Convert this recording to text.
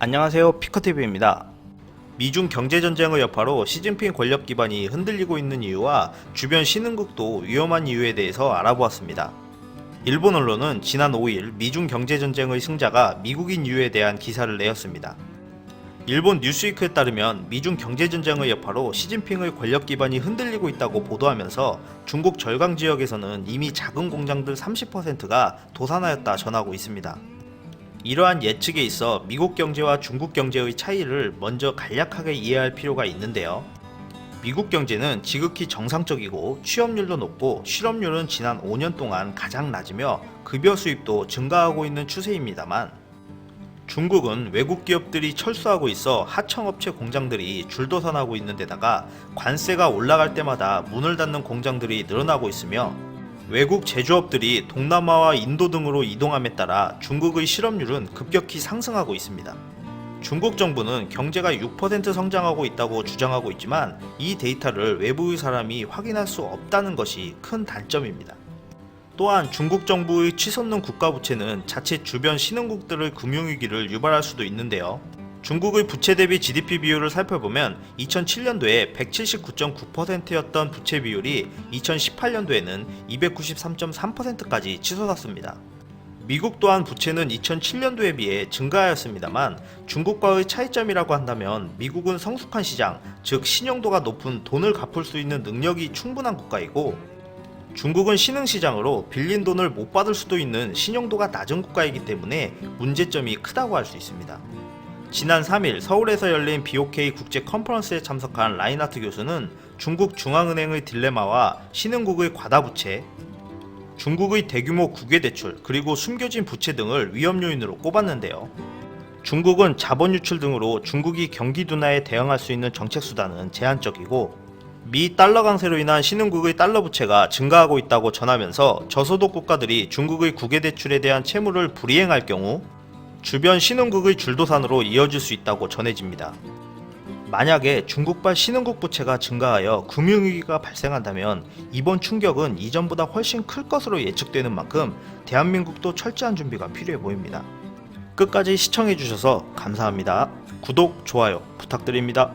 안녕하세요, 피커TV입니다. 미중 경제전쟁의 여파로 시진핑 권력 기반이 흔들리고 있는 이유와 주변 신흥국도 위험한 이유에 대해서 알아보았습니다. 일본 언론은 지난 5일 미중 경제전쟁의 승자가 미국인 이유에 대한 기사를 내었습니다. 일본 뉴스위크에 따르면 미중 경제전쟁의 여파로 시진핑의 권력 기반이 흔들리고 있다고 보도하면서 중국 절강 지역에서는 이미 작은 공장들 30%가 도산하였다 전하고 있습니다. 이러한 예측에 있어 미국 경제와 중국 경제의 차이를 먼저 간략하게 이해할 필요가 있는데요. 미국 경제는 지극히 정상적이고 취업률도 높고 실업률은 지난 5년 동안 가장 낮으며 급여 수입도 증가하고 있는 추세입니다만, 중국은 외국 기업들이 철수하고 있어 하청업체 공장들이 줄도산하고 있는 데다가 관세가 올라갈 때마다 문을 닫는 공장들이 늘어나고 있으며, 외국 제조업들이 동남아와 인도 등으로 이동함에 따라 중국의 실업률은 급격히 상승하고 있습니다. 중국 정부는 경제가 6% 성장하고 있다고 주장하고 있지만 이 데이터를 외부의 사람이 확인할 수 없다는 것이 큰 단점입니다. 또한 중국 정부의 치솟는 국가부채는 자칫 주변 신흥국들의 금융위기를 유발할 수도 있는데요. 중국의 부채 대비 GDP 비율을 살펴보면 2007년도에 179.9%였던 부채 비율이 2018년도에는 293.3%까지 치솟았습니다. 미국 또한 부채는 2007년도에 비해 증가하였습니다만, 중국과의 차이점이라고 한다면 미국은 성숙한 시장, 즉 신용도가 높은 돈을 갚을 수 있는 능력이 충분한 국가이고, 중국은 신흥시장으로 빌린 돈을 못 받을 수도 있는 신용도가 낮은 국가이기 때문에 문제점이 크다고 할 수 있습니다. 지난 3일 서울에서 열린 BOK 국제 컨퍼런스에 참석한 라인하트 교수는 중국 중앙은행의 딜레마와 신흥국의 과다부채, 중국의 대규모 국외대출, 그리고 숨겨진 부채 등을 위험 요인으로 꼽았는데요. 중국은 자본 유출 등으로 중국이 경기 둔화에 대응할 수 있는 정책 수단은 제한적이고, 미 달러 강세로 인한 신흥국의 달러 부채가 증가하고 있다고 전하면서 저소득 국가들이 중국의 국외대출에 대한 채무를 불이행할 경우 주변 신흥국의 줄도산으로 이어질 수 있다고 전해집니다. 만약에 중국발 신흥국 부채가 증가하여 금융위기가 발생한다면 이번 충격은 이전보다 훨씬 클 것으로 예측되는 만큼 대한민국도 철저한 준비가 필요해 보입니다. 끝까지 시청해주셔서 감사합니다. 구독, 좋아요 부탁드립니다.